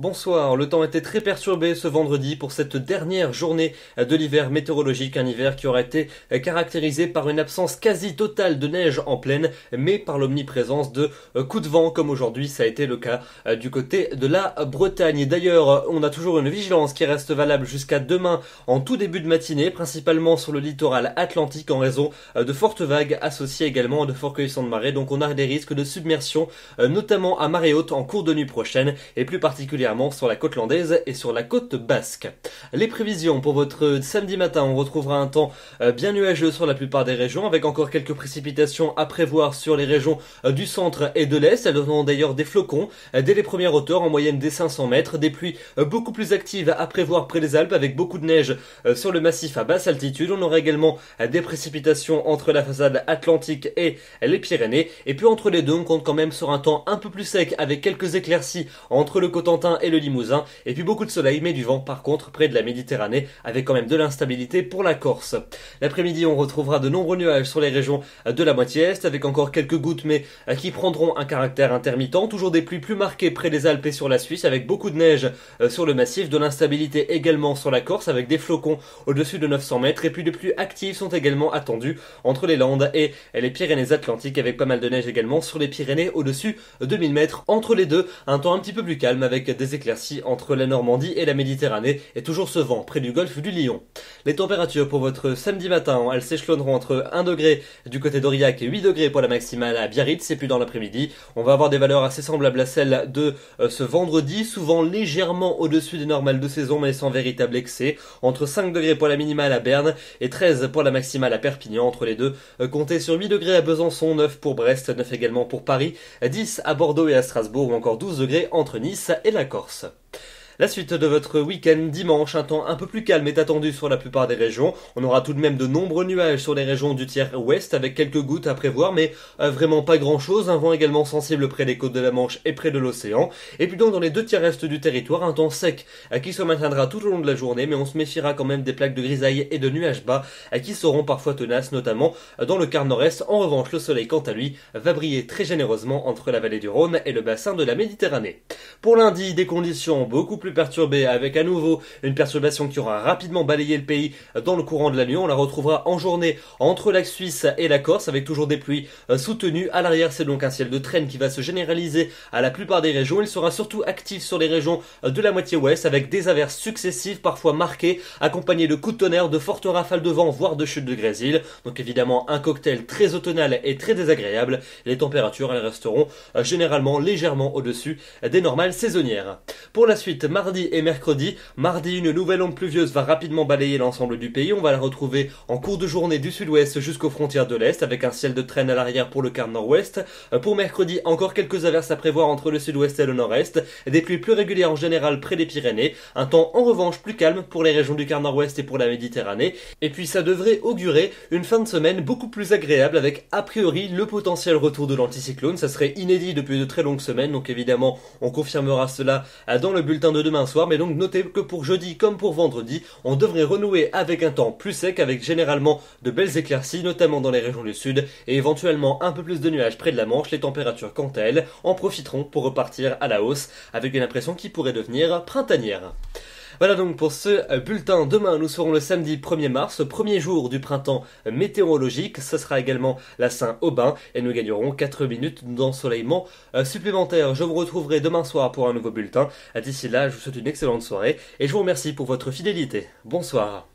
Bonsoir, le temps était très perturbé ce vendredi pour cette dernière journée de l'hiver météorologique, un hiver qui aura été caractérisé par une absence quasi totale de neige en plaine, mais par l'omniprésence de coups de vent comme aujourd'hui ça a été le cas du côté de la Bretagne. D'ailleurs, on a toujours une vigilance qui reste valable jusqu'à demain en tout début de matinée, principalement sur le littoral atlantique en raison de fortes vagues associées également à de forts cueillissements de marée, donc on a des risques de submersion, notamment à marée haute en cours de nuit prochaine et plus particulièrement sur la côte landaise et sur la côte basque. Les prévisions pour votre samedi matin, on retrouvera un temps bien nuageux sur la plupart des régions avec encore quelques précipitations à prévoir sur les régions du centre et de l'est. Elles donneront d'ailleurs des flocons dès les premières hauteurs, en moyenne des 500 mètres, des pluies beaucoup plus actives à prévoir près des Alpes avec beaucoup de neige sur le massif à basse altitude. On aura également des précipitations entre la façade atlantique et les Pyrénées, et puis entre les deux on compte quand même sur un temps un peu plus sec avec quelques éclaircies entre le Cotentin et le Limousin, et puis beaucoup de soleil mais du vent par contre près de la Méditerranée avec quand même de l'instabilité pour la Corse. L'après-midi on retrouvera de nombreux nuages sur les régions de la moitié est avec encore quelques gouttes mais qui prendront un caractère intermittent, toujours des pluies plus marquées près des Alpes et sur la Suisse avec beaucoup de neige sur le massif, de l'instabilité également sur la Corse avec des flocons au-dessus de 900 mètres, et puis des pluies actives sont également attendues entre les Landes et les Pyrénées-Atlantiques avec pas mal de neige également sur les Pyrénées au-dessus de 1000 mètres. Entre les deux, un temps un petit peu plus calme avec des éclaircies entre la Normandie et la Méditerranée et toujours ce vent près du golfe du Lion. Les températures pour votre samedi matin, elles s'échelonneront entre 1 degré du côté d'Aurillac et 8 degrés pour la maximale à Biarritz, et puis dans l'après-midi, on va avoir des valeurs assez semblables à celles de ce vendredi, souvent légèrement au-dessus des normales de saison mais sans véritable excès, entre 5 degrés pour la minimale à Berne et 13 pour la maximale à Perpignan. Entre les deux, comptez sur 8 degrés à Besançon, 9 pour Brest, 9 également pour Paris, 10 à Bordeaux et à Strasbourg, ou encore 12 degrés entre Nice et la Corse. La suite de votre week-end dimanche, un temps un peu plus calme est attendu sur la plupart des régions. On aura tout de même de nombreux nuages sur les régions du tiers ouest avec quelques gouttes à prévoir, mais vraiment pas grand chose. Un vent également sensible près des côtes de la Manche et près de l'océan. Et puis donc dans les deux tiers est du territoire, un temps sec qui se maintiendra tout au long de la journée, mais on se méfiera quand même des plaques de grisaille et de nuages bas qui seront parfois tenaces, notamment dans le quart nord-est. En revanche, le soleil quant à lui va briller très généreusement entre la vallée du Rhône et le bassin de la Méditerranée. Pour lundi, des conditions beaucoup plus perturbée avec à nouveau une perturbation qui aura rapidement balayé le pays dans le courant de la nuit. On la retrouvera en journée entre la Suisse et la Corse avec toujours des pluies soutenues. À l'arrière, c'est donc un ciel de traîne qui va se généraliser à la plupart des régions. Il sera surtout actif sur les régions de la moitié ouest avec des averses successives parfois marquées, accompagnées de coups de tonnerre, de fortes rafales de vent, voire de chutes de grésil. Donc évidemment un cocktail très automnal et très désagréable. Les températures, elles resteront généralement légèrement au-dessus des normales saisonnières. Pour la suite, mardi et mercredi. Mardi, une nouvelle onde pluvieuse va rapidement balayer l'ensemble du pays. On va la retrouver en cours de journée du sud-ouest jusqu'aux frontières de l'est avec un ciel de traîne à l'arrière pour le quart nord-ouest. Pour mercredi, encore quelques averses à prévoir entre le sud-ouest et le nord-est. Des pluies plus régulières en général près des Pyrénées. Un temps en revanche plus calme pour les régions du quart nord-ouest et pour la Méditerranée. Et puis ça devrait augurer une fin de semaine beaucoup plus agréable avec a priori le potentiel retour de l'anticyclone. Ça serait inédit depuis de très longues semaines, donc évidemment on confirmera cela dans le bulletin de demain soir, mais donc notez que pour jeudi comme pour vendredi, on devrait renouer avec un temps plus sec avec généralement de belles éclaircies, notamment dans les régions du sud, et éventuellement un peu plus de nuages près de la Manche. Les températures quant à elles en profiteront pour repartir à la hausse avec une impression qui pourrait devenir printanière. Voilà donc pour ce bulletin. Demain, nous serons le samedi 1er mars, premier jour du printemps météorologique. Ce sera également la Saint-Aubin et nous gagnerons 4 minutes d'ensoleillement supplémentaire. Je vous retrouverai demain soir pour un nouveau bulletin. D'ici là, je vous souhaite une excellente soirée et je vous remercie pour votre fidélité. Bonsoir.